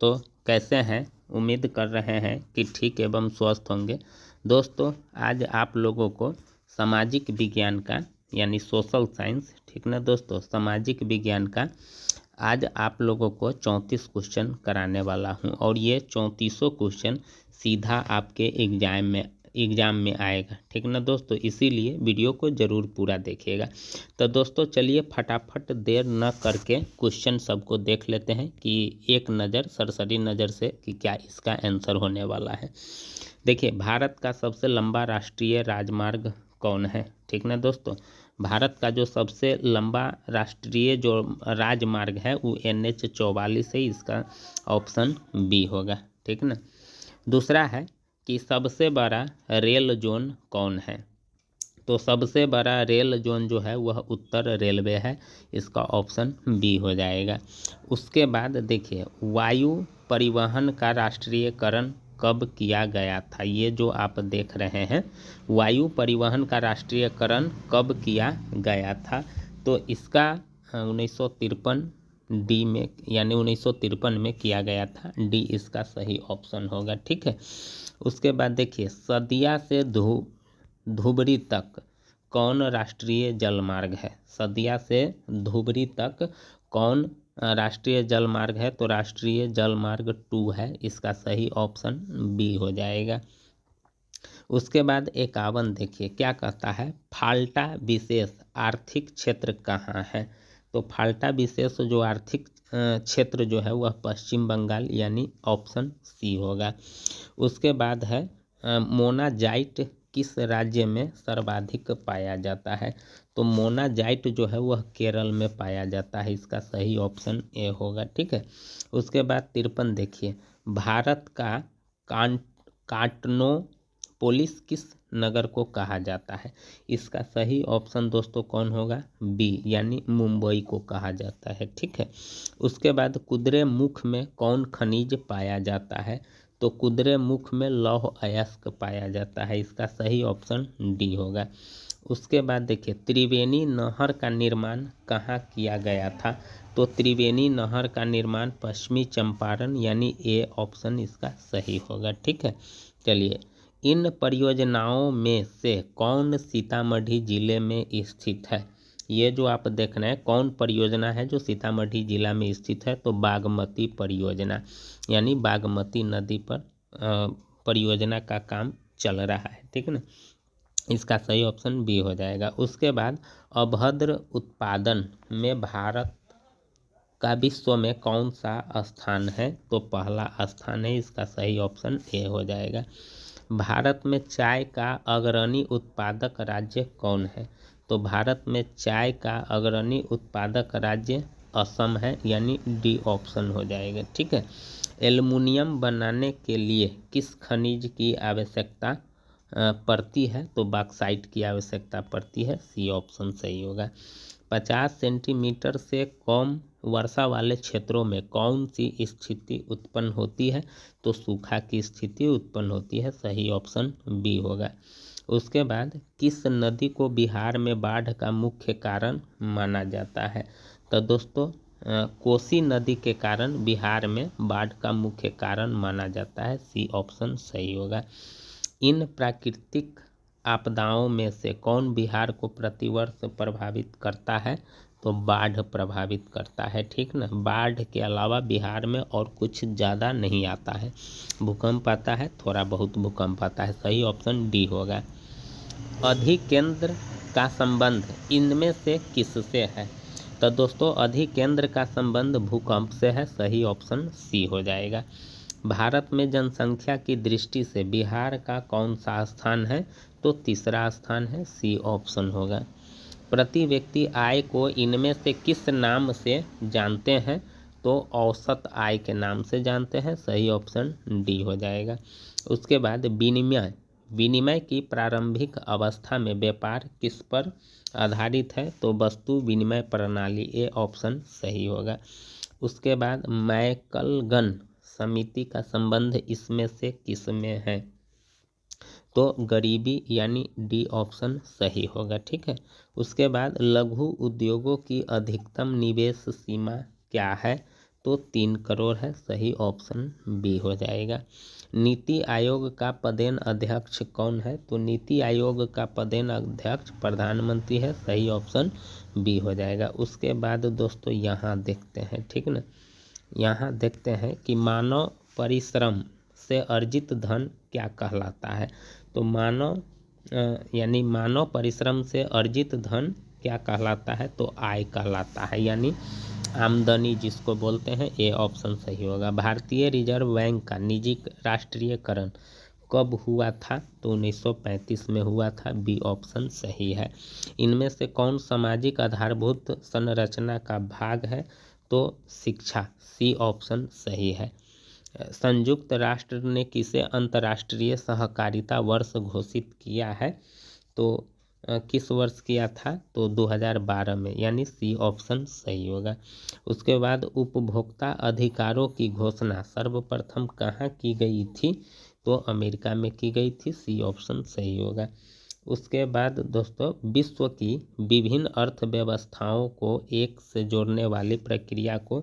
तो कैसे हैं? उम्मीद कर रहे हैं कि ठीक एवं स्वस्थ होंगे। दोस्तों, आज आप लोगों को सामाजिक विज्ञान का यानी सोशल साइंस, ठीक ना दोस्तों, सामाजिक विज्ञान का आज आप लोगों को 34 क्वेश्चन कराने वाला हूं और ये 34 क्वेश्चन सीधा आपके एग्जाम में आएगा, ठीक ना दोस्तों। इसीलिए वीडियो को ज़रूर पूरा देखिएगा। तो दोस्तों चलिए फटाफट देर न करके क्वेश्चन सबको देख लेते हैं कि एक नज़र सरसरी नज़र से कि क्या इसका आंसर होने वाला है। देखिए, भारत का सबसे लंबा राष्ट्रीय राजमार्ग कौन है? ठीक ना दोस्तों, भारत का जो सबसे लंबा राष्ट्रीय जो राजमार्ग है वो NH 44 है। इसका ऑप्शन बी होगा, ठीक ना। दूसरा है कि सबसे बड़ा रेल जोन कौन है? तो सबसे बड़ा रेल जोन जो है वह उत्तर रेलवे है। इसका ऑप्शन बी हो जाएगा। उसके बाद देखिए, वायु परिवहन का राष्ट्रीयकरण कब किया गया था? ये जो आप देख रहे हैं, वायु परिवहन का राष्ट्रीयकरण कब किया गया था? तो इसका 1953 डी में यानी 1953 में किया गया था। डी इसका सही ऑप्शन होगा, ठीक है। उसके बाद देखिए, सदिया से धुबरी तक कौन राष्ट्रीय जलमार्ग है? सदिया से धुबरी तक कौन राष्ट्रीय जलमार्ग है? तो राष्ट्रीय जलमार्ग 2 है। इसका सही ऑप्शन बी हो जाएगा। उसके बाद 51 देखिए क्या कहता है, फाल्टा विशेष आर्थिक क्षेत्र कहाँ है? तो फाल्टा विशेष जो आर्थिक क्षेत्र जो है वह पश्चिम बंगाल यानी ऑप्शन सी होगा। उसके बाद है मोनाजाइट किस राज्य में सर्वाधिक पाया जाता है? तो मोनाजाइट जो है वह केरल में पाया जाता है। इसका सही ऑप्शन ए होगा, ठीक है। उसके बाद 53 देखिए, भारत का काटनोपोलिस किस नगर को कहा जाता है? इसका सही ऑप्शन दोस्तों कौन होगा? बी यानी मुंबई को कहा जाता है, ठीक है। उसके बाद कुद्रेमुख में कौन खनिज पाया जाता है? तो कुद्रेमुख में लौह अयस्क पाया जाता है। इसका सही ऑप्शन डी होगा। उसके बाद देखिए, त्रिवेणी नहर का निर्माण कहाँ किया गया था? तो त्रिवेणी नहर का निर्माण पश्चिमी चंपारण यानी ए ऑप्शन इसका सही होगा, ठीक है। चलिए, इन परियोजनाओं में से कौन सीतामढ़ी जिले में स्थित है? ये जो आप देख रहे हैं कौन परियोजना है जो सीतामढ़ी जिला में स्थित है? तो बागमती परियोजना यानी बागमती नदी पर परियोजना का काम चल रहा है, ठीक है ना। इसका सही ऑप्शन बी हो जाएगा। उसके बाद अभद्र उत्पादन में भारत का विश्व में कौन सा स्थान है? तो पहला स्थान है। इसका सही ऑप्शन ए हो जाएगा। भारत में चाय का अग्रणी उत्पादक राज्य कौन है? तो भारत में चाय का अग्रणी उत्पादक राज्य असम है यानी डी ऑप्शन हो जाएगा, ठीक है। एल्युमिनियम बनाने के लिए किस खनिज की आवश्यकता पड़ती है? तो बॉक्साइट की आवश्यकता पड़ती है। सी ऑप्शन सही होगा। 50 सेंटीमीटर से कम वर्षा वाले क्षेत्रों में कौन सी स्थिति उत्पन्न होती है? तो सूखा की स्थिति उत्पन्न होती है। सही ऑप्शन बी होगा। उसके बाद किस नदी को बिहार में बाढ़ का मुख्य कारण माना जाता है? तो दोस्तों कोसी नदी के कारण बिहार में बाढ़ का मुख्य कारण माना जाता है। सी ऑप्शन सही होगा। इन प्राकृतिक आपदाओं में से कौन बिहार को प्रतिवर्ष प्रभावित करता है? तो बाढ़ प्रभावित करता है, ठीक ना। बाढ़ के अलावा बिहार में और कुछ ज़्यादा नहीं आता है। भूकंप आता है, थोड़ा बहुत भूकंप आता है। सही ऑप्शन डी होगा। अधिकेंद्र का संबंध इनमें से किससे है? तो दोस्तों अधिकेंद्र का संबंध भूकंप से है। सही ऑप्शन सी हो जाएगा। भारत में जनसंख्या की दृष्टि से बिहार का कौन सा स्थान है? तो तीसरा स्थान है। सी ऑप्शन होगा। प्रति व्यक्ति आय को इनमें से किस नाम से जानते हैं? तो औसत आय के नाम से जानते हैं। सही ऑप्शन डी हो जाएगा। उसके बाद विनिमय की प्रारंभिक अवस्था में व्यापार किस पर आधारित है? तो वस्तु विनिमय प्रणाली। ए ऑप्शन सही होगा। उसके बाद मैकलगन समिति का संबंध इसमें से किस में है? तो गरीबी यानी डी ऑप्शन सही होगा, ठीक है। उसके बाद लघु उद्योगों की अधिकतम निवेश सीमा क्या है? तो 3 करोड़ है, सही ऑप्शन बी हो जाएगा। नीति आयोग का पदेन अध्यक्ष कौन है? तो नीति आयोग का पदेन अध्यक्ष प्रधानमंत्री है, सही ऑप्शन बी हो जाएगा। उसके बाद दोस्तों यहाँ देखते हैं, ठीक ना, यहाँ देखते हैं कि मानव परिश्रम से अर्जित धन क्या कहलाता है। तो यानी मानव परिश्रम से अर्जित धन क्या कहलाता है? तो आय कहलाता है, यानी आमदनी जिसको बोलते हैं, ये ऑप्शन सही होगा। भारतीय रिजर्व बैंक का निजी राष्ट्रीयकरण कब हुआ था? तो 1935 में हुआ था, बी ऑप्शन सही है। इनमें से कौन सामाजिक आधारभूत संरचना का भाग है? तो शिक्षा, सी ऑप्शन सही है। संयुक्त राष्ट्र ने किसे अंतर्राष्ट्रीय सहकारिता वर्ष घोषित किया है? तो किस वर्ष किया था? तो 2012 में, यानी सी ऑप्शन सही होगा। उसके बाद उपभोक्ता अधिकारों की घोषणा सर्वप्रथम कहाँ की गई थी? तो अमेरिका में की गई थी, सी ऑप्शन सही होगा। उसके बाद दोस्तों विश्व की विभिन्न अर्थव्यवस्थाओं को एक से जोड़ने वाली प्रक्रिया को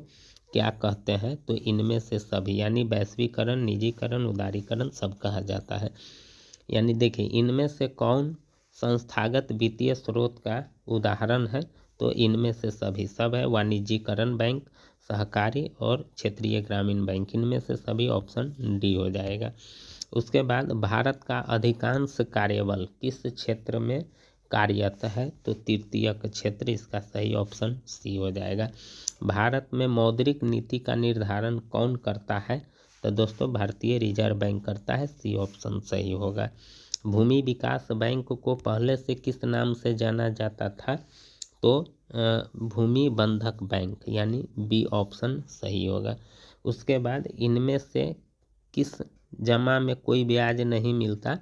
क्या कहते हैं? तो इनमें से सभी, यानी वैश्वीकरण, निजीकरण, उदारीकरण सब कहा जाता है। यानी देखिए इनमें से कौन संस्थागत वित्तीय स्रोत का उदाहरण है? तो इनमें से सभी, सब है, वाणिज्यिकरण बैंक, सहकारी और क्षेत्रीय ग्रामीण बैंक, इनमें से सभी ऑप्शन डी हो जाएगा। उसके बाद भारत का अधिकांश कार्यबल किस क्षेत्र में कार्यरत है? तो तृतीयक क्षेत्र, इसका सही ऑप्शन सी हो जाएगा। भारत में मौद्रिक नीति का निर्धारण कौन करता है? तो दोस्तों भारतीय रिजर्व बैंक करता है, सी ऑप्शन सही होगा। भूमि विकास बैंक को पहले से किस नाम से जाना जाता था? तो भूमि बंधक बैंक, यानी बी ऑप्शन सही होगा। उसके बाद इनमें से किस जमा में कोई ब्याज नहीं मिलता?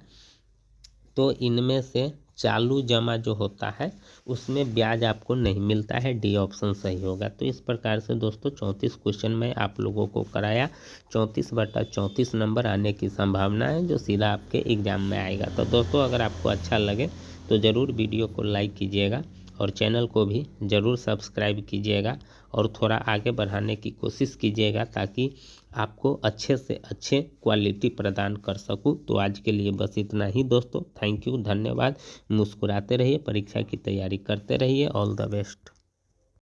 तो इनमें से चालू जमा जो होता है उसमें ब्याज आपको नहीं मिलता है, डी ऑप्शन सही होगा। तो इस प्रकार से दोस्तों 34 क्वेश्चन मैं आप लोगों को कराया। 34/34 नंबर आने की संभावना है, जो सीधा आपके एग्जाम में आएगा। तो दोस्तों अगर आपको अच्छा लगे तो ज़रूर वीडियो को लाइक कीजिएगा और चैनल को भी ज़रूर सब्सक्राइब कीजिएगा और थोड़ा आगे बढ़ाने की कोशिश कीजिएगा, ताकि आपको अच्छे से अच्छे क्वालिटी प्रदान कर सकूं। तो आज के लिए बस इतना ही दोस्तों, थैंक यू, धन्यवाद। मुस्कुराते रहिए, परीक्षा की तैयारी करते रहिए, ऑल द बेस्ट।